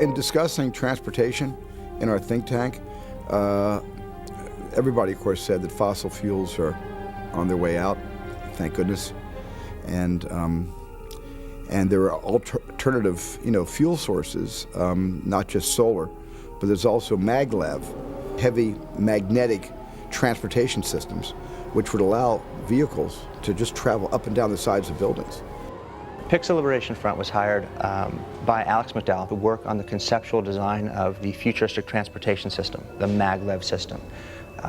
In discussing transportation in our think tank, everybody, of course, said that fossil fuels are on their way out, thank goodness, and there are alternative, fuel sources, not just solar, but there's also maglev, heavy magnetic transportation systems, which would allow vehicles to just travel up and down the sides of buildings. Pixel Liberation Front was hired by Alex McDonough to work on the conceptual design of the futuristic transportation system, the maglev system.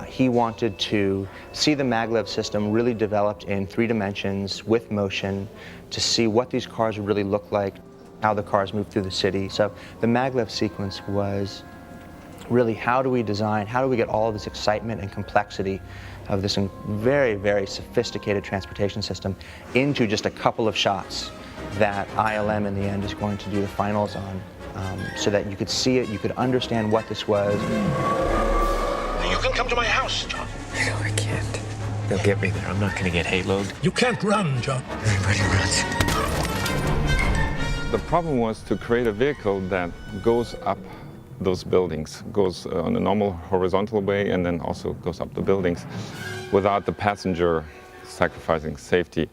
He wanted to see the maglev system really developed in 3 dimensions with motion, to see what these cars would really look like, how the cars move through the city. So the maglev sequence was really, how do we design, how do we get all of this excitement and complexity of this very, very sophisticated transportation system into just a couple of shots that ILM in the end is going to do the finals on, so that you could see it, you could understand what this was. You can come to my house, John. No, I can't. They'll get me there. I'm not going to get haloed. You can't run, John. Everybody runs. The problem was to create a vehicle that goes up those buildings, goes on a normal horizontal way and then also goes up the buildings without the passenger sacrificing safety.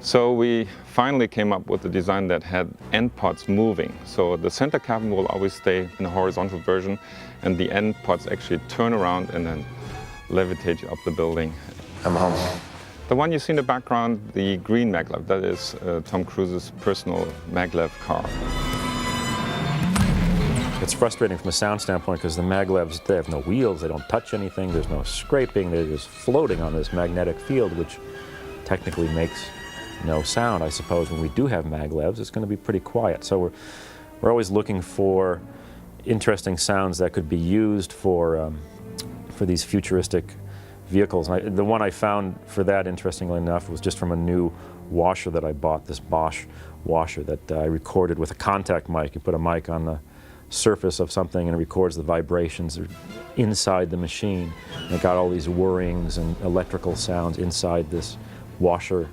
So we finally came up with a design that had end pods moving. So the center cabin will always stay in a horizontal version, and the end pods actually turn around and then levitate you up the building. I'm home. The one you see in the background, the green maglev, that is Tom Cruise's personal maglev car. It's frustrating from a sound standpoint because the maglevs, they have no wheels, they don't touch anything, there's no scraping, they're just floating on this magnetic field, which technically makes no sound. I suppose when we do have maglevs, it's going to be pretty quiet. So we're always looking for interesting sounds that could be used for these futuristic vehicles. And the one I found for that, interestingly enough, was just from a new washer that I bought, this Bosch washer that I recorded with a contact mic. You put a mic on the surface of something and it records the vibrations inside the machine. And it got all these whirrings and electrical sounds inside this washer,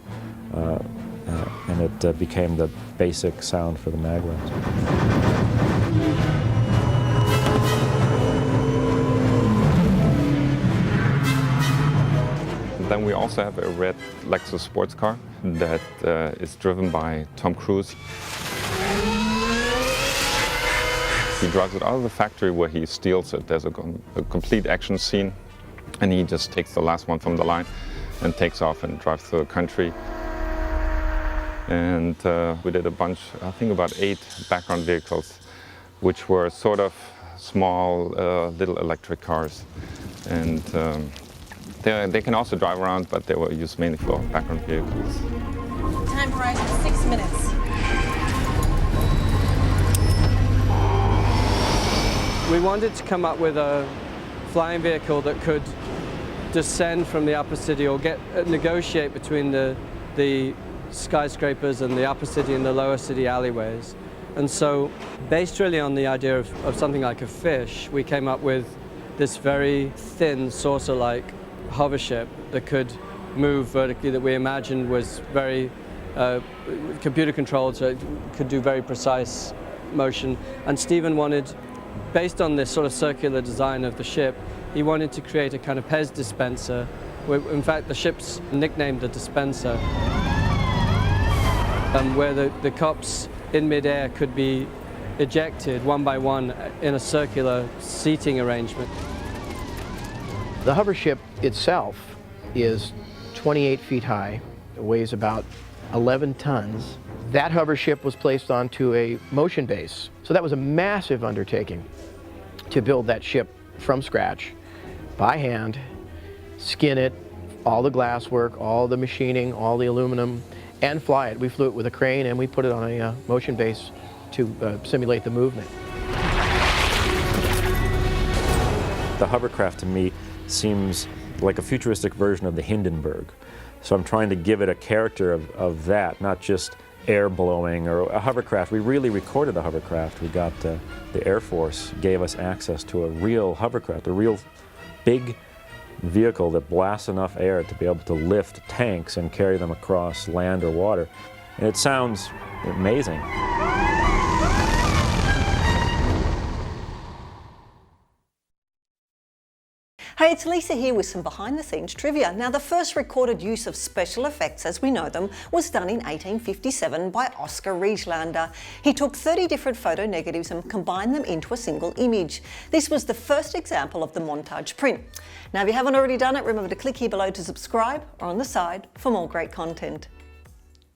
and it became the basic sound for the maglevs. Then we also have a red Lexus sports car that is driven by Tom Cruise. He drives it out of the factory where he steals it. There's a complete action scene, and he just takes the last one from the line and takes off and drives through the country. And we did a bunch, I think about 8 background vehicles, which were sort of small little electric cars. And they can also drive around, but they were used mainly for background vehicles. Time horizon 6 minutes. We wanted to come up with a flying vehicle that could descend from the upper city or negotiate between the skyscrapers and the upper city and the lower city alleyways. And so, based really on the idea of something like a fish, we came up with this very thin, saucer-like hover ship that could move vertically, that we imagined was very computer controlled, so it could do very precise motion. And Stephen wanted, based on this sort of circular design of the ship, he wanted to create a kind of Pez dispenser. In fact, the ship's nicknamed the dispenser, where the cops in midair could be ejected one by one in a circular seating arrangement. The hover ship itself is 28 feet high. It weighs about 11 tons. That hover ship was placed onto a motion base. So that was a massive undertaking to build that ship from scratch, by hand, skin it, all the glass work, all the machining, all the aluminum, and fly it. We flew it with a crane and we put it on a motion base to simulate the movement. The hovercraft to me seems like a futuristic version of the Hindenburg. So I'm trying to give it a character of that, not just air blowing or a hovercraft. We really recorded the hovercraft. We got the Air Force gave us access to a real hovercraft, a real big vehicle that blasts enough air to be able to lift tanks and carry them across land or water. And it sounds amazing. Hey, it's Lisa here with some behind the scenes trivia. Now, the first recorded use of special effects as we know them was done in 1857 by Oscar Rieglander. He took 30 different photo negatives and combined them into a single image. This was the first example of the montage print. Now, if you haven't already done it, remember to click here below to subscribe or on the side for more great content.